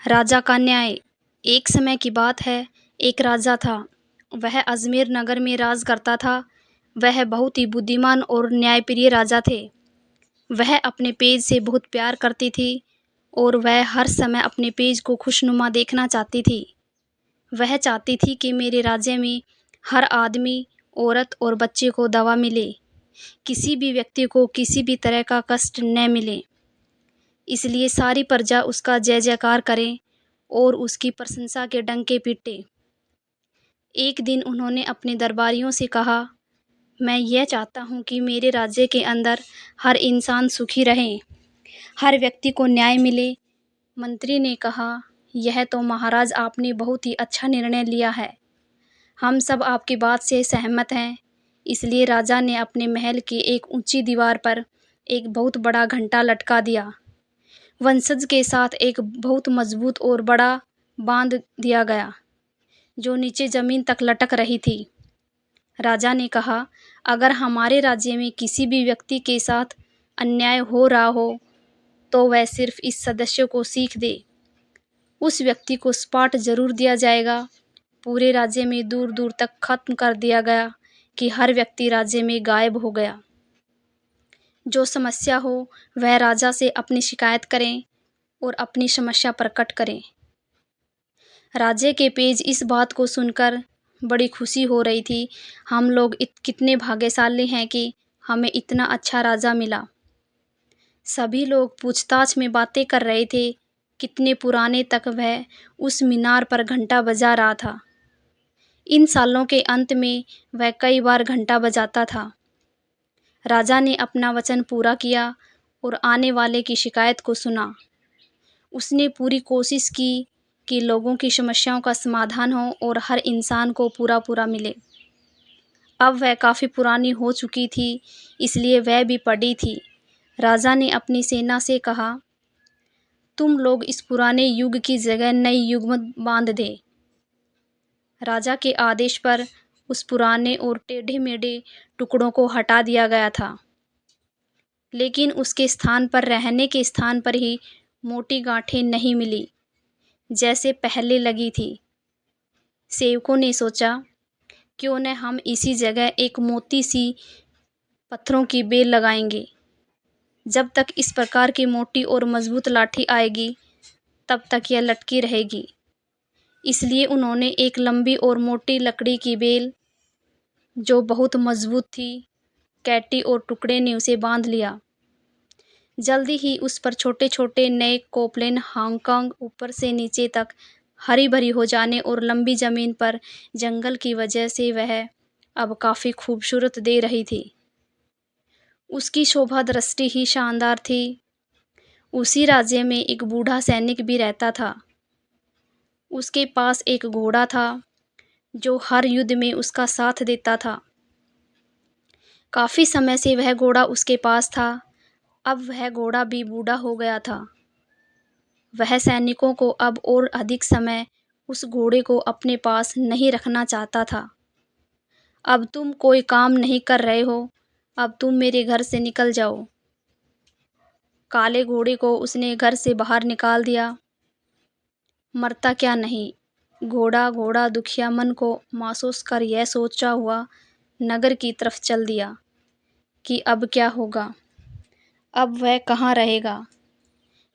राजा का न्याय। एक समय की बात है, एक राजा था। वह अजमेर नगर में राज करता था। वह बहुत ही बुद्धिमान और न्यायप्रिय राजा थे। वह अपने पेज से बहुत प्यार करती थी और वह हर समय अपने पेज को खुशनुमा देखना चाहती थी। वह चाहती थी कि मेरे राज्य में हर आदमी, औरत और बच्चे को दवा मिले, किसी भी व्यक्ति को किसी भी तरह का कष्ट न मिले। इसलिए सारी प्रजा उसका जय जयकार करे और उसकी प्रशंसा के डंके पीटे। एक दिन उन्होंने अपने दरबारियों से कहा, मैं यह चाहता हूँ कि मेरे राज्य के अंदर हर इंसान सुखी रहे, हर व्यक्ति को न्याय मिले। मंत्री ने कहा, यह तो महाराज आपने बहुत ही अच्छा निर्णय लिया है। हम सब आपकी बात से सहमत हैं। इसलिए राजा ने अपने महल की एक ऊंची दीवार पर एक बहुत बड़ा घंटा लटका दिया। वंशज के साथ एक बहुत मजबूत और बड़ा बांध दिया गया, जो नीचे जमीन तक लटक रही थी। राजा ने कहा, अगर हमारे राज्य में किसी भी व्यक्ति के साथ अन्याय हो रहा हो, तो वह सिर्फ इस सदस्य को सीख दे। उस व्यक्ति को सपाट जरूर दिया जाएगा। पूरे राज्य में दूर दूर तक खत्म कर दिया गया कि हर व्यक्ति राज्य में गायब हो गया। जो समस्या हो वह राजा से अपनी शिकायत करें और अपनी समस्या प्रकट करें। राज्य के पेज इस बात को सुनकर बड़ी खुशी हो रही थी। हम लोग कितने भाग्यशाली हैं कि हमें इतना अच्छा राजा मिला। सभी लोग पूछताछ में बातें कर रहे थे। कितने पुराने तक वह उस मीनार पर घंटा बजा रहा था। इन सालों के अंत में वह कई बार घंटा बजाता था। राजा ने अपना वचन पूरा किया और आने वाले की शिकायत को सुना। उसने पूरी कोशिश की कि लोगों की समस्याओं का समाधान हो और हर इंसान को पूरा पूरा मिले। अब वह काफ़ी पुरानी हो चुकी थी, इसलिए वह भी पड़ी थी। राजा ने अपनी सेना से कहा, तुम लोग इस पुराने युग की जगह नई युग में बांध दे। राजा के आदेश पर उस पुराने और टेढ़े मेढ़े टुकड़ों को हटा दिया गया था, लेकिन उसके स्थान पर रहने के स्थान पर ही मोटी गांठें नहीं मिली जैसे पहले लगी थी। सेवकों ने सोचा, क्यों न हम इसी जगह एक मोटी सी पत्थरों की बेल लगाएंगे। जब तक इस प्रकार की मोटी और मजबूत लाठी आएगी, तब तक यह लटकी रहेगी। इसलिए उन्होंने एक लंबी और मोटी लकड़ी की बेल, जो बहुत मजबूत थी, कैटी और टुकड़े ने उसे बांध लिया। जल्दी ही उस पर छोटे छोटे नए कोपलेन हांगकांग ऊपर से नीचे तक हरी भरी हो जाने और लंबी जमीन पर जंगल की वजह से वह अब काफ़ी खूबसूरत दे रही थी। उसकी शोभा दृष्टि ही शानदार थी। उसी राज्य में एक बूढ़ा सैनिक भी रहता था। उसके पास एक घोड़ा था जो हर युद्ध में उसका साथ देता था। काफ़ी समय से वह घोड़ा उसके पास था। अब वह घोड़ा भी बूढ़ा हो गया था। वह सैनिकों को अब और अधिक समय उस घोड़े को अपने पास नहीं रखना चाहता था। अब तुम कोई काम नहीं कर रहे हो, अब तुम मेरे घर से निकल जाओ। काले घोड़े को उसने घर से बाहर निकाल दिया। मरता क्या नहीं। घोड़ा घोड़ा दुखिया मन को महसूस कर यह सोचा हुआ नगर की तरफ चल दिया कि अब क्या होगा, अब वह कहाँ रहेगा,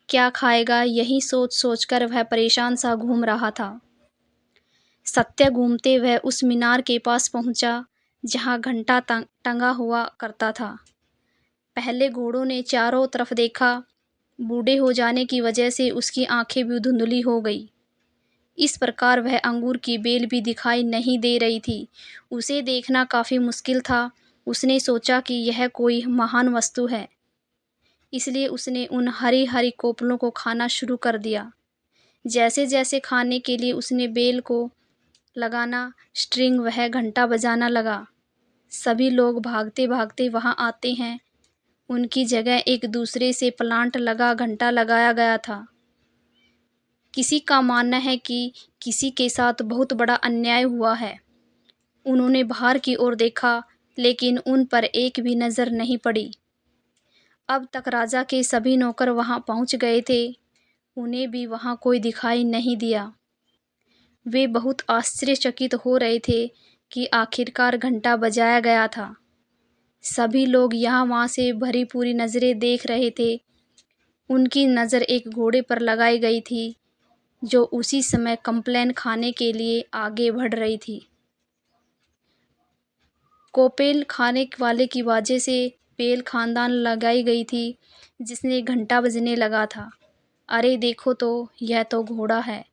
क्या खाएगा। यही सोच सोचकर वह परेशान सा घूम रहा था। सत्य घूमते वह उस मीनार के पास पहुंचा जहां घंटा टंगा हुआ करता था। पहले घोड़ों ने चारों तरफ देखा। बूढ़े हो जाने की वजह से उसकी आंखें भी धुंधली हो गई। इस प्रकार वह अंगूर की बेल भी दिखाई नहीं दे रही थी। उसे देखना काफ़ी मुश्किल था। उसने सोचा कि यह कोई महान वस्तु है, इसलिए उसने उन हरी हरी कोपलों को खाना शुरू कर दिया। जैसे जैसे खाने के लिए उसने बेल को लगाना, स्ट्रिंग वह घंटा बजाना लगा। सभी लोग भागते भागते वहां आते हैं। उनकी जगह एक दूसरे से प्लांट लगा घंटा लगाया गया था। किसी का मानना है कि किसी के साथ बहुत बड़ा अन्याय हुआ है। उन्होंने बाहर की ओर देखा, लेकिन उन पर एक भी नज़र नहीं पड़ी। अब तक राजा के सभी नौकर वहां पहुंच गए थे। उन्हें भी वहाँ कोई दिखाई नहीं दिया। वे बहुत आश्चर्यचकित हो रहे थे कि आखिरकार घंटा बजाया गया था। सभी लोग यहाँ वहाँ से भरी पूरी नज़रें देख रहे थे। उनकी नज़र एक घोड़े पर लगाई गई थी, जो उसी समय कंप्लेन खाने के लिए आगे बढ़ रही थी। कोपेल खाने वाले की वजह से पेल खानदान लगाई गई थी, जिसने घंटा बजने लगा था। अरे देखो तो, यह तो घोड़ा है।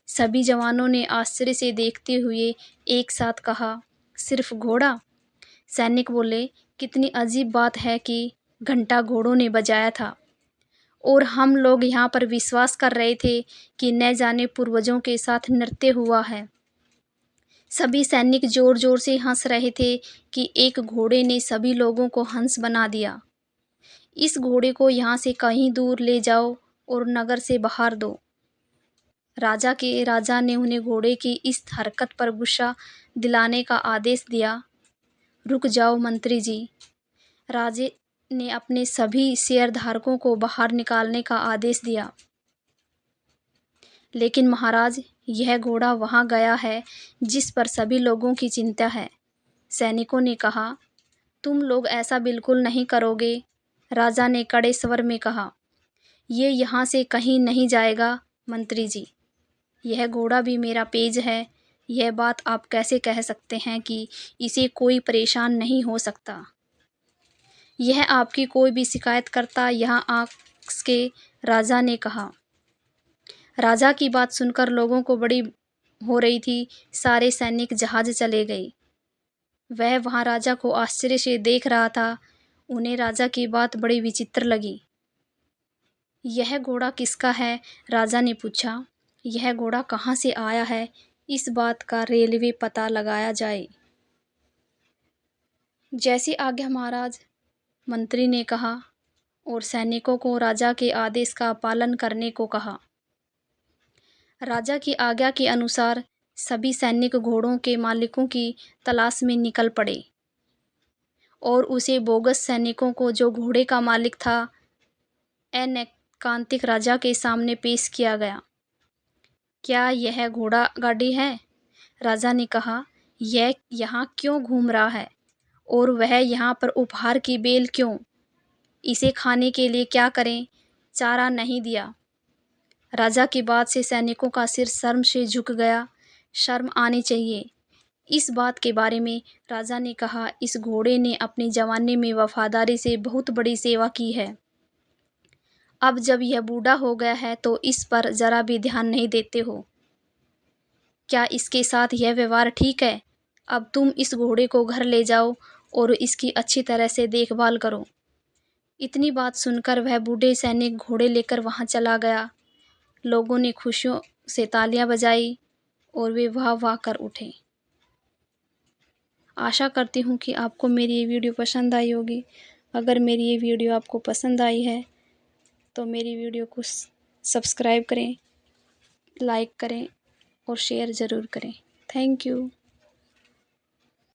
सभी जवानों ने आश्चर्य से देखते हुए एक साथ कहा, सिर्फ घोड़ा? सैनिक बोले, कितनी अजीब बात है कि घंटा घोड़ों ने बजाया था और हम लोग यहाँ पर विश्वास कर रहे थे कि न जाने पूर्वजों के साथ नृत्य हुआ है। सभी सैनिक जोर जोर से हंस रहे थे कि एक घोड़े ने सभी लोगों को हंस बना दिया। इस घोड़े को यहाँ से कहीं दूर ले जाओ और नगर से बाहर दो। राजा ने उन्हें घोड़े की इस हरकत पर गुस्सा दिलाने का आदेश दिया। रुक जाओ मंत्री जी। राजे ने अपने सभी शेयरधारकों को बाहर निकालने का आदेश दिया। लेकिन महाराज, यह घोड़ा वहाँ गया है जिस पर सभी लोगों की चिंता है। सैनिकों ने कहा, तुम लोग ऐसा बिल्कुल नहीं करोगे। राजा ने कड़े स्वर में कहा, ये यहाँ से कहीं नहीं जाएगा मंत्री जी। यह घोड़ा भी मेरा पेज है। यह बात आप कैसे कह सकते हैं कि इसे कोई परेशान नहीं हो सकता? यह आपकी कोई भी शिकायत करता यहाँ आ के, राजा ने कहा। राजा की बात सुनकर लोगों को बड़ी हो रही थी। सारे सैनिक जहाज चले गए। वह वहाँ राजा को आश्चर्य से देख रहा था। उन्हें राजा की बात बड़ी विचित्र लगी। यह घोड़ा किसका है? राजा ने पूछा। यह घोड़ा कहाँ से आया है, इस बात का रेलवे पता लगाया जाए। जैसी आज्ञा महाराज, मंत्री ने कहा और सैनिकों को राजा के आदेश का पालन करने को कहा। राजा की आज्ञा के अनुसार सभी सैनिक घोड़ों के मालिकों की तलाश में निकल पड़े और उसे बोगस सैनिकों को, जो घोड़े का मालिक था, अनैकांतिक राजा के सामने पेश किया गया। क्या यह घोड़ा गाड़ी है? राजा ने कहा, यह यहाँ क्यों घूम रहा है और वह यहाँ पर उपहार की बेल क्यों? इसे खाने के लिए क्या करें? चारा नहीं दिया। राजा की बात से सैनिकों का सिर शर्म से झुक गया। शर्म आनी चाहिए। इस बात के बारे में राजा ने कहा, इस घोड़े ने अपनी जवानी में वफादारी से बहुत बड़ी सेवा की है। अब जब यह बूढ़ा हो गया है तो इस पर जरा भी ध्यान नहीं देते हो। क्या इसके साथ यह व्यवहार ठीक है? अब तुम इस घोड़े को घर ले जाओ और इसकी अच्छी तरह से देखभाल करो। इतनी बात सुनकर वह बूढ़े सैनिक घोड़े लेकर वहाँ चला गया। लोगों ने खुशियों से तालियां बजाई और वे वाह वाह कर उठे। आशा करती हूँ कि आपको मेरी ये वीडियो पसंद आई होगी। अगर मेरी ये वीडियो आपको पसंद आई है तो मेरी वीडियो को सब्सक्राइब करें, लाइक करें और शेयर ज़रूर करें। Thank you.